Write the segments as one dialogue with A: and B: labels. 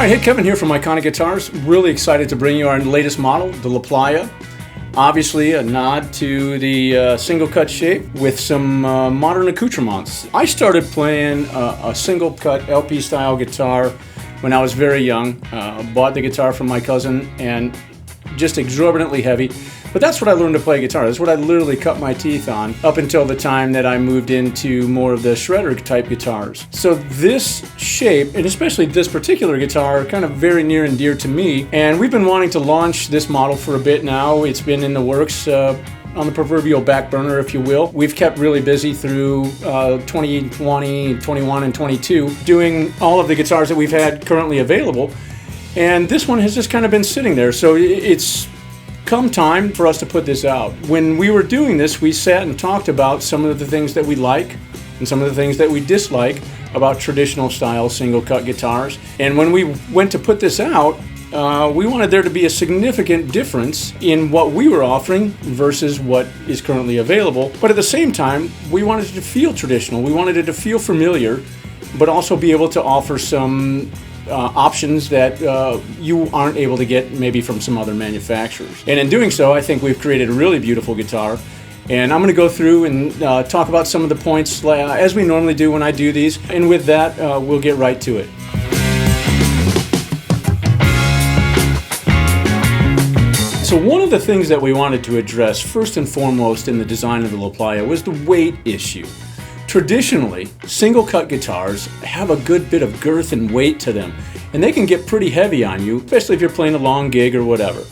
A: Alright, hey, Kevin here from Iconic Guitars. Really excited to bring you our latest model, the La Playa. Obviously a nod to the single cut shape with some modern accoutrements. I started playing a single cut LP style guitar when I was very young. Bought the guitar from my cousin, and just exorbitantly heavy. But that's what I learned to play guitar. That's what I literally cut my teeth on up until the time that I moved into more of the shredder type guitars. So this shape, and especially this particular guitar, are kind of very near and dear to me. And we've been wanting to launch this model for a bit now. It's been in the works on the proverbial back burner, if you will. We've kept really busy through 2020, 21, and 22 doing all of the guitars that we've had currently available. And this one has just kind of been sitting there. So it's come time for us to put this out. When we were doing this, we sat and talked about some of the things that we like and some of the things that we dislike about traditional style single cut guitars. And when we went to put this out, we wanted there to be a significant difference in what we were offering versus what is currently available. But at the same time, we wanted it to feel traditional. We wanted it to feel familiar, but also be able to offer some options that you aren't able to get maybe from some other manufacturers. And in doing so, I think we've created a really beautiful guitar. And I'm going to go through and talk about some of the points as we normally do when I do these. And with that, we'll get right to it. So one of the things that we wanted to address first and foremost in the design of the La Playa was the weight issue. Traditionally, single cut guitars have a good bit of girth and weight to them, and they can get pretty heavy on you, especially if you're playing a long gig or whatever.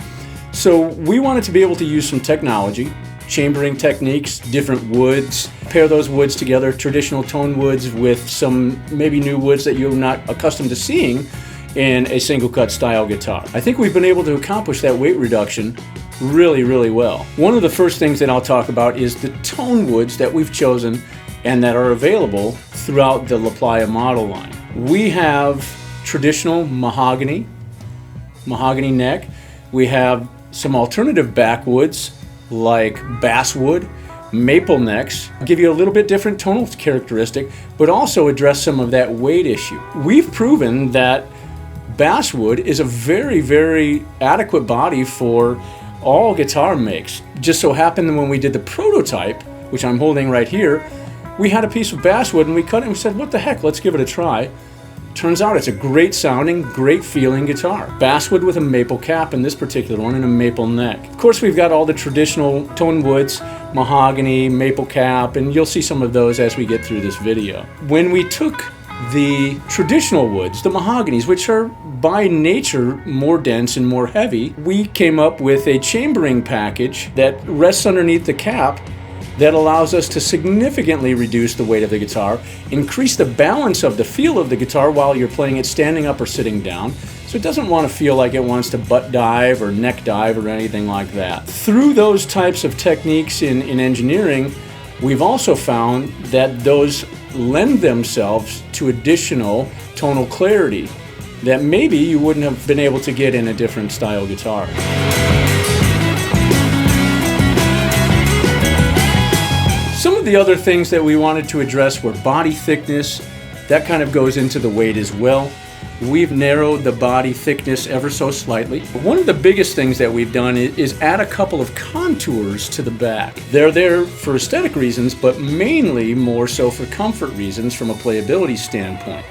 A: So we wanted to be able to use some technology, chambering techniques, different woods, pair those woods together, traditional tone woods with some maybe new woods that you're not accustomed to seeing in a single cut style guitar. I think we've been able to accomplish that weight reduction really, really well. One of the first things that I'll talk about is the tone woods that we've chosen and that are available throughout the La Playa model line. We have traditional mahogany neck. We have some alternative backwoods like basswood, maple necks, give you a little bit different tonal characteristic, but also address some of that weight issue. We've proven that basswood is a very, very adequate body for all guitar makes. Just so happened that when we did the prototype, which I'm holding right here, we had a piece of basswood and we cut it and we said, what the heck, let's give it a try. Turns out it's a great sounding, great feeling guitar. Basswood with a maple cap in this particular one and a maple neck. Of course, we've got all the traditional tone woods, mahogany, maple cap, and you'll see some of those as we get through this video. When we took the traditional woods, the mahoganies, which are by nature more dense and more heavy, we came up with a chambering package that rests underneath the cap that allows us to significantly reduce the weight of the guitar, increase the balance of the feel of the guitar while you're playing it standing up or sitting down, so it doesn't want to feel like it wants to butt dive or neck dive or anything like that. Through those types of techniques in engineering, we've also found that those lend themselves to additional tonal clarity that maybe you wouldn't have been able to get in a different style guitar. Some of the other things that we wanted to address were body thickness. That kind of goes into the weight as well. We've narrowed the body thickness ever so slightly. One of the biggest things that we've done is add a couple of contours to the back. They're there for aesthetic reasons, but mainly more so for comfort reasons from a playability standpoint.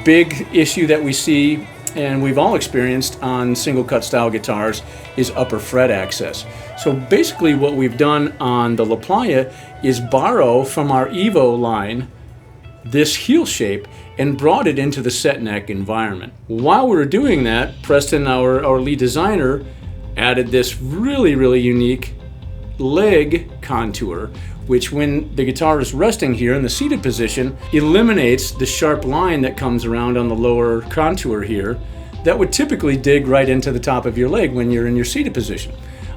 A: Big issue that we see, and we've all experienced on single cut style guitars, is upper fret access. So basically what we've done on the La Playa is borrow from our Evo line this heel shape and brought it into the set neck environment. While we were doing that, Preston, our lead designer, added this really, really unique leg contour, which when the guitar is resting here in the seated position, eliminates the sharp line that comes around on the lower contour here that would typically dig right into the top of your leg when you're in your seated position.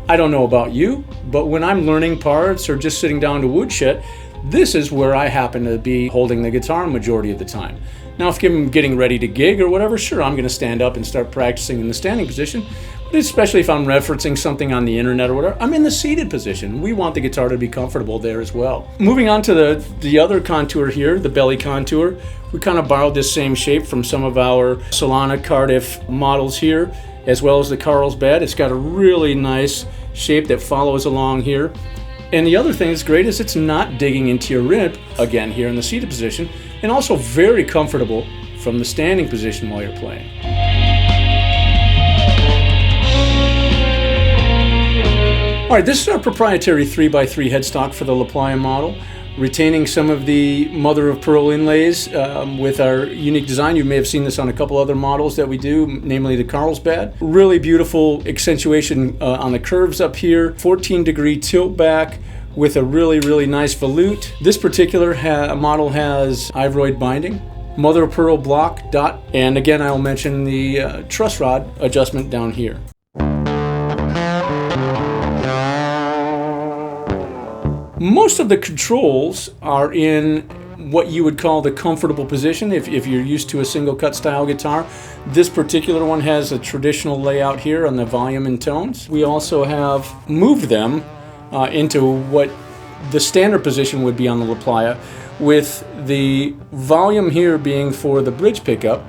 A: I don't know about you, but when I'm learning parts or just sitting down to woodshed, this is where I happen to be holding the guitar majority of the time. Now, if I'm getting ready to gig or whatever, sure, I'm going to stand up and start practicing in the standing position. especially if I'm referencing something on the internet or whatever. I'm in the seated position. We want the guitar to be comfortable there as well. Moving on to the other contour here, the belly contour. We kind of borrowed this same shape from some of our Solana Cardiff models here, as well as the Carlsbad. It's got a really nice shape that follows along here. And the other thing that's great is it's not digging into your rib, again here in the seated position, and also very comfortable from the standing position while you're playing. All right, this is our proprietary 3x3 headstock for the La Playa model, retaining some of the mother of pearl inlays with our unique design. You may have seen this on a couple other models that we do, namely the Carlsbad. Really beautiful accentuation on the curves up here, 14-degree tilt back with a really, really nice volute. This particular model has ivoroid binding, mother of pearl block dot, and again I'll mention the truss rod adjustment down here. Most of the controls are in what you would call the comfortable position if you're used to a single cut style guitar. This particular one has a traditional layout here on the volume and tones. We also have moved them into what the standard position would be on the La Playa, with the volume here being for the bridge pickup,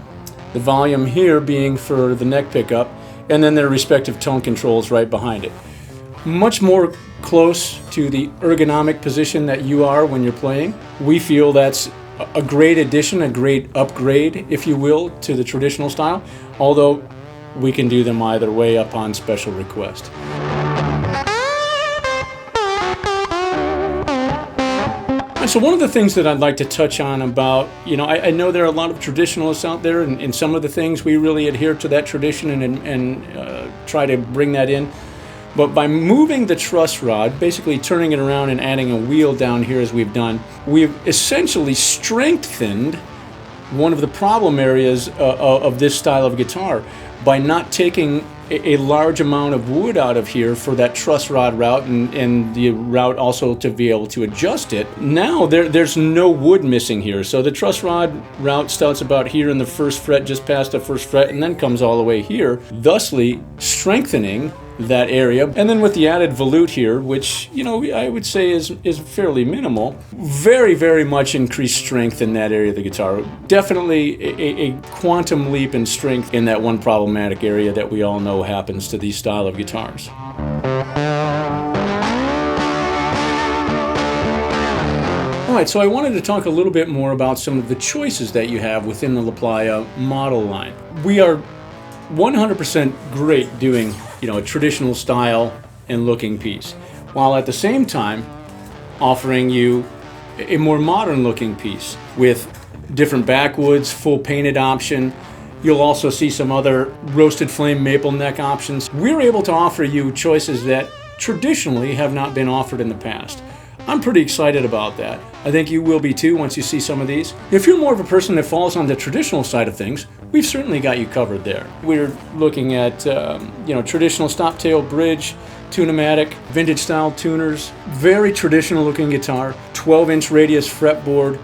A: the volume here being for the neck pickup, and then their respective tone controls right behind it. Much more close to the ergonomic position that you are when you're playing. We feel that's a great addition, a great upgrade, if you will, to the traditional style, although we can do them either way upon special request. So one of the things that I'd like to touch on about, I know there are a lot of traditionalists out there, and some of the things we really adhere to that tradition and try to bring that in. But by moving the truss rod, basically turning it around and adding a wheel down here as we've done, we've essentially strengthened one of the problem areas of this style of guitar by not taking a large amount of wood out of here for that truss rod route and the route also to be able to adjust it. Now there's no wood missing here. So the truss rod route starts about here in the first fret, just past the first fret, and then comes all the way here, thusly strengthening that area. And then with the added volute here, which I would say is fairly minimal, very, very much increased strength in that area of the guitar. Definitely a quantum leap in strength in that one problematic area that we all know happens to these style of guitars. All right, so I wanted to talk a little bit more about some of the choices that you have within the La Playa model line. We are 100% great doing a traditional style and looking piece, while at the same time offering you a more modern looking piece with different backwoods, full painted option. You'll also see some other roasted flame maple neck options. We're able to offer you choices that traditionally have not been offered in the past. I'm pretty excited about that. I think you will be too once you see some of these. If you're more of a person that falls on the traditional side of things, we've certainly got you covered there. We're looking at traditional stop tail bridge, tune-o-matic, vintage style tuners, very traditional looking guitar, 12-inch radius fretboard.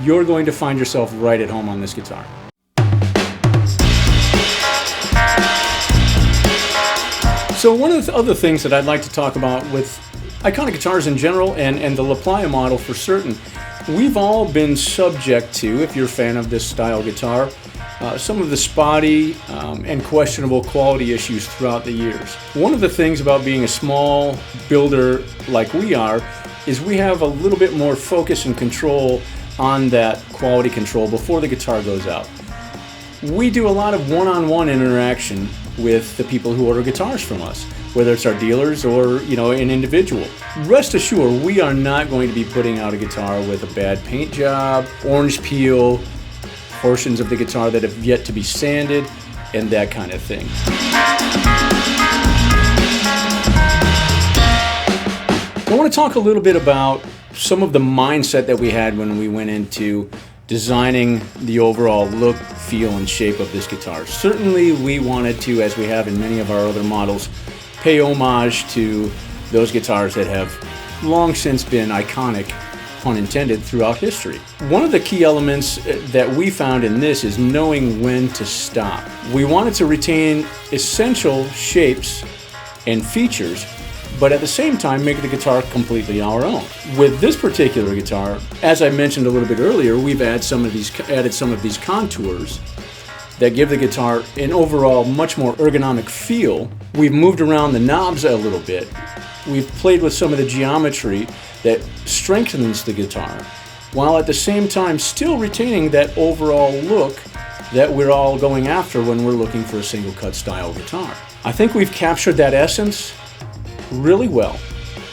A: You're going to find yourself right at home on this guitar. So one of the other things that I'd like to talk about with iconic guitars in general and the La Playa model for certain, we've all been subject to, if you're a fan of this style guitar, some of the spotty and questionable quality issues throughout the years. One of the things about being a small builder like we are is we have a little bit more focus and control on that quality control before the guitar goes out. We do a lot of one-on-one interaction with the people who order guitars from us, whether it's our dealers or an individual. Rest assured, we are not going to be putting out a guitar with a bad paint job, orange peel, portions of the guitar that have yet to be sanded, and that kind of thing. I want to talk a little bit about some of the mindset that we had when we went into designing the overall look, feel, and shape of this guitar. Certainly we wanted to, as we have in many of our other models, pay homage to those guitars that have long since been iconic pun intended, throughout history. One of the key elements that we found in this is knowing when to stop. We wanted to retain essential shapes and features, but at the same time make the guitar completely our own. With this particular guitar, as I mentioned a little bit earlier, we've added some of these contours that give the guitar an overall much more ergonomic feel. We've moved around the knobs a little bit. We've played with some of the geometry that strengthens the guitar, while at the same time still retaining that overall look that we're all going after when we're looking for a single cut style guitar. I think we've captured that essence really well,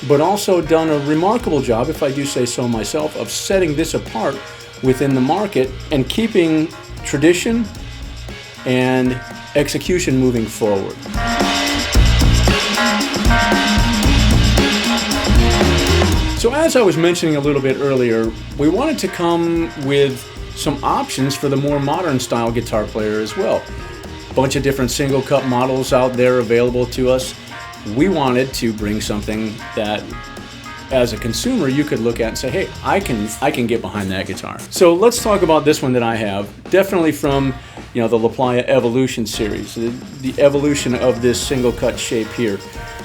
A: but also done a remarkable job, if I do say so myself, of setting this apart within the market and keeping tradition and execution moving forward. So as I was mentioning a little bit earlier, we wanted to come with some options for the more modern style guitar player as well. A bunch of different single cut models out there available to us. We wanted to bring something that as a consumer you could look at and say, hey, I can get behind that guitar. So let's talk about this one that I have. Definitely from the Playa Evolution series, the evolution of this single cut shape here.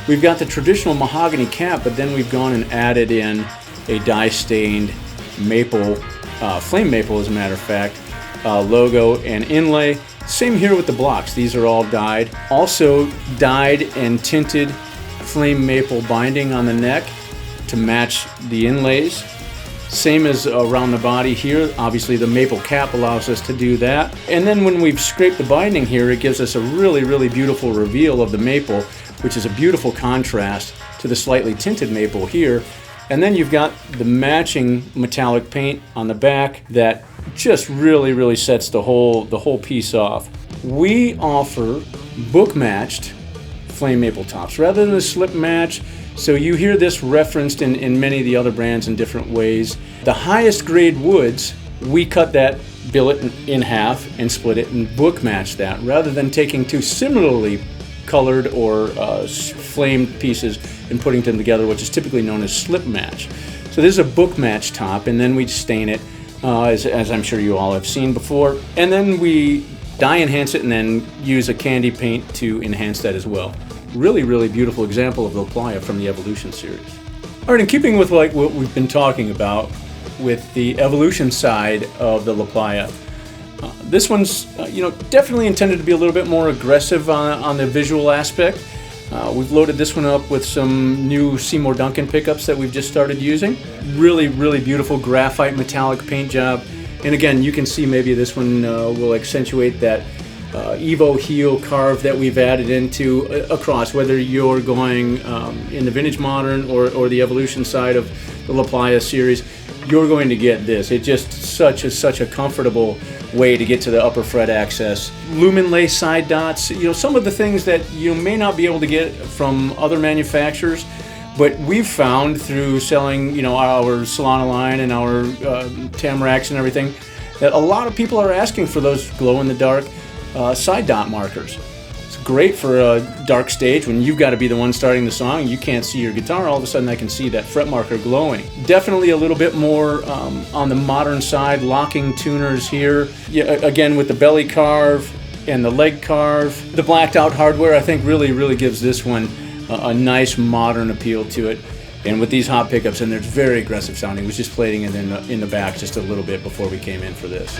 A: We've got the traditional mahogany cap, but then we've gone and added in a dye-stained maple, flame maple as a matter of fact, logo and inlay. Same here with the blocks. These are all dyed. Also dyed and tinted flame maple binding on the neck to match the inlays. Same as around the body here. Obviously the maple cap allows us to do that. And then when we've scraped the binding here, it gives us a really, really beautiful reveal of the maple, which is a beautiful contrast to the slightly tinted maple here. And then you've got the matching metallic paint on the back that just really, really sets the whole piece off. We offer book matched flame maple tops rather than a slip match. So you hear this referenced in many of the other brands in different ways. The highest grade woods, we cut that billet in half and split it and book match that rather than taking two similarly colored or flamed pieces and putting them together, which is typically known as slip match. So this is a book match top, and then we stain it, as I'm sure you all have seen before, and then we dye enhance it and then use a candy paint to enhance that as well. Really, really beautiful example of the Playa from the Evolution series. All right, in keeping with what we've been talking about with the Evolution side of the La Playa, this one's definitely intended to be a little bit more aggressive on the visual aspect. We've loaded this one up with some new Seymour Duncan pickups that we've just started using. Really, really beautiful graphite metallic paint job. And again, you can see maybe this one will accentuate that Evo heel carve that we've added into across, whether you're going in the vintage modern or the Evolution side of the La Playa series, you're going to get this. It's just such a comfortable way to get to the upper fret access. Lumen lace side dots, some of the things that you may not be able to get from other manufacturers, but we've found through selling, our Solana line and our Tamaracks and everything, that a lot of people are asking for those glow-in-the-dark side dot markers. It's great for a dark stage when you've got to be the one starting the song and you can't see your guitar. All of a sudden I can see that fret marker glowing. Definitely a little bit more on the modern side, locking tuners here. Yeah, again with the belly carve and the leg carve. The blacked out hardware I think really gives this one a nice modern appeal to it. And with these hot pickups, and they're very aggressive sounding. Was just playing it in the back just a little bit before we came in for this.